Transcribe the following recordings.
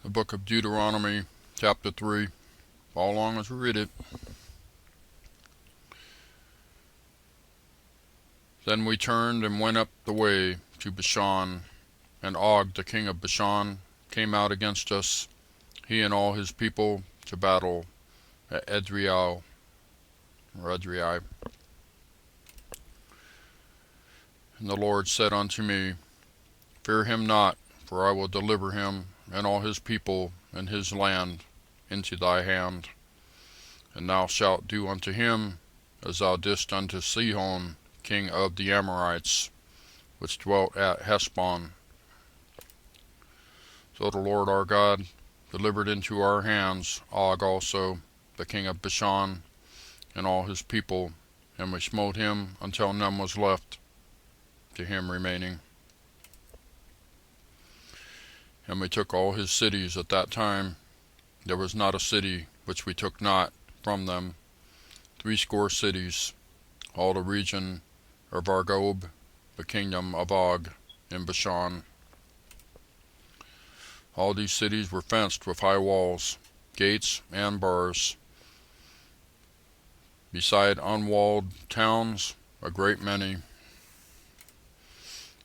the book of Deuteronomy Chapter 3. Follow along as we read it. Then we turned and went up the way to Bashan, and Og the king of Bashan came out against us, he and all his people, to battle at Edrei. And the Lord said unto me, Fear him not, for I will deliver him and all his people and his land into thy hand. And thou shalt do unto him as thou didst unto Sihon king of the Amorites, which dwelt at Heshbon. So the Lord our God delivered into our hands Og also, the king of Bashan, and all his people, and we smote him until none was left to him remaining. And we took all his cities at that time. There was not a city which we took not from them, 80 cities, all the region of Argob, the kingdom of Og in Bashan. All these cities were fenced with high walls, gates, and bars, beside unwalled towns a great many.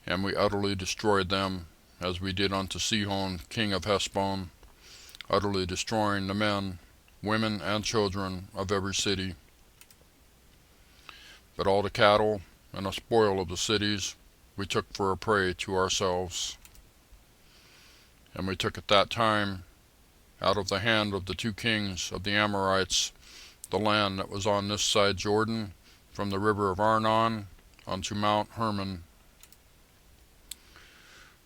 And we utterly destroyed them, as we did unto Sihon king of Heshbon, utterly destroying the men, women, and children of every city. But all the cattle and the spoil of the cities we took for a prey to ourselves. And we took at that time, out of the hand of the 2 kings of the Amorites, the land that was on this side Jordan, from the river of Arnon unto Mount Hermon,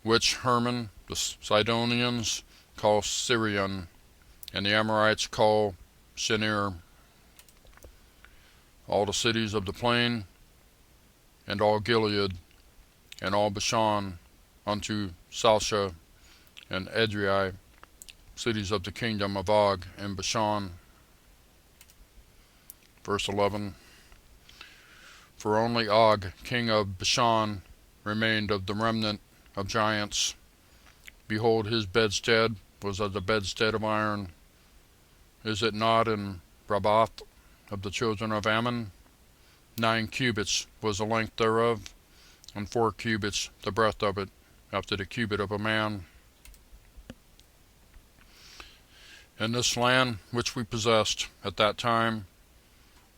which Hermon the Sidonians call Syrian, and the Amorites call Shinir. All the cities of the plain, and all Gilead, and all Bashan, unto Salsha and Edrei, cities of the kingdom of Og in Bashan. Verse 11. For only Og, king of Bashan, remained of the remnant of giants. Behold, his bedstead was as a bedstead of iron. Is it not in Rabath of the children of Ammon? 9 cubits was the length thereof, and 4 cubits the breadth of it, after the cubit of a man. And this land which we possessed at that time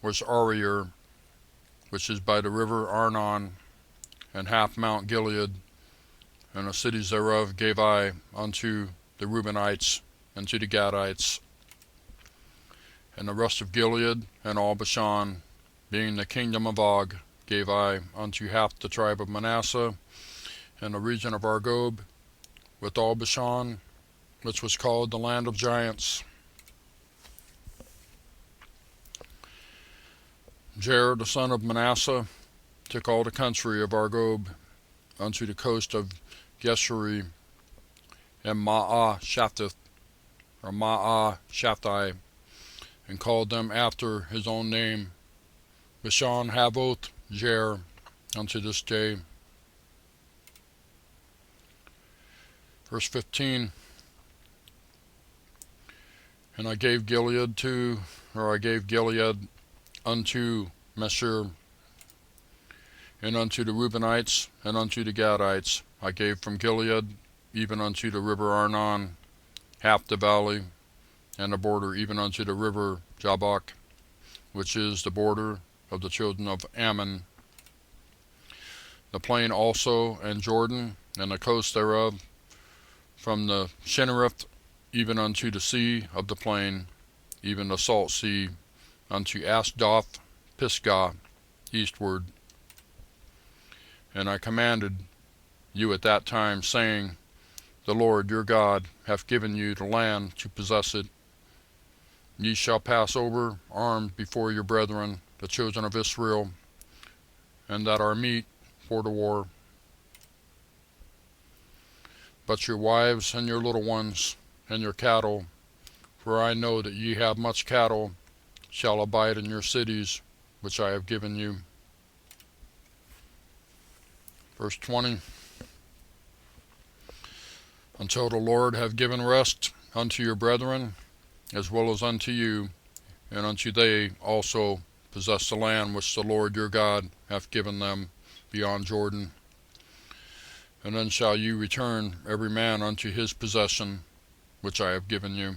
was Aroer, which is by the river Arnon, and half Mount Gilead, and the cities thereof gave I unto the Reubenites and to the Gadites. And the rest of Gilead and all Bashan, being the kingdom of Og, gave I unto half the tribe of Manasseh, and the region of Argob, with all Bashan, which was called the land of giants. Jair the son of Manasseh took all the country of Argob unto the coast of Geshuri, and Ma'ah-Shaphai, and called them after his own name, Bashan Havoth Jair, unto this day. Verse 15. And I gave Gilead unto Meshir, and unto the Reubenites and unto the Gadites I gave from Gilead, even unto the river Arnon, half the valley, and the border even unto the river Jabbok, which is the border of the children of Ammon, the plain also, and Jordan, and the coast thereof, from the Chinnereth even unto the sea of the plain, even the salt sea, unto Asdoth Pisgah, eastward. And I commanded you at that time, saying, The Lord your God hath given you the land to possess it. Ye shall pass over armed before your brethren, the children of Israel, and that are meet for the war. But your wives and your little ones, and your cattle, for I know that ye have much cattle, shall abide in your cities, which I have given you. Verse 20. Until the Lord have given rest unto your brethren, as well as unto you, and unto they also possess the land which the Lord your God hath given them beyond Jordan. And then shall you return every man unto his possession, which I have given you.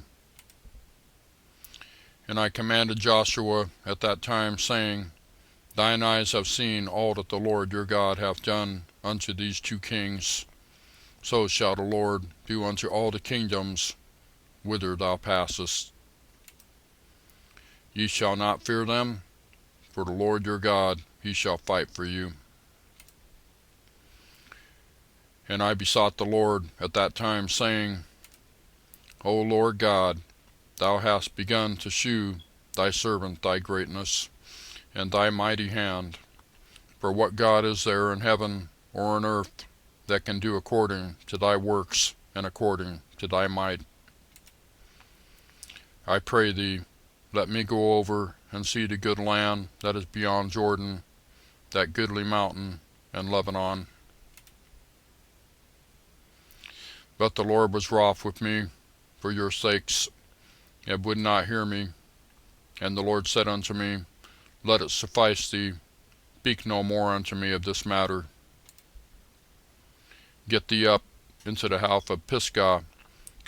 And I commanded Joshua at that time, saying, Thine eyes have seen all that the Lord your God hath done unto these two kings. So shall the Lord do unto all the kingdoms whither thou passest. Ye shall not fear them, for the Lord your God, he shall fight for you. And I besought the Lord at that time, saying, O Lord God, thou hast begun to shew thy servant thy greatness, and thy mighty hand. For what God is there in heaven or on earth that can do according to thy works and according to thy might? I pray thee, let me go over and see the good land that is beyond Jordan, that goodly mountain and Lebanon. But the Lord was wroth with me for your sakes, and would not hear me. And the Lord said unto me, Let it suffice thee, speak no more unto me of this matter. Get thee up into the house of Pisgah,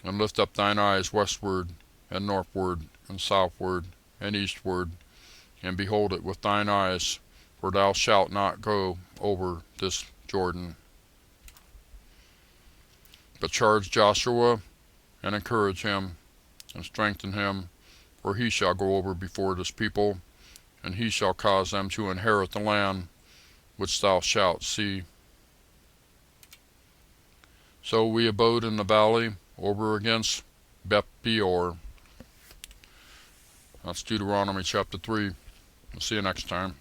and lift up thine eyes westward, and northward, and southward, and eastward, and behold it with thine eyes, for thou shalt not go over this Jordan. But charge Joshua, and encourage him, and strengthen him, for he shall go over before this people, and he shall cause them to inherit the land which thou shalt see. So we abode in the valley over against Beth Peor. That's Deuteronomy chapter 3. I'll see you next time.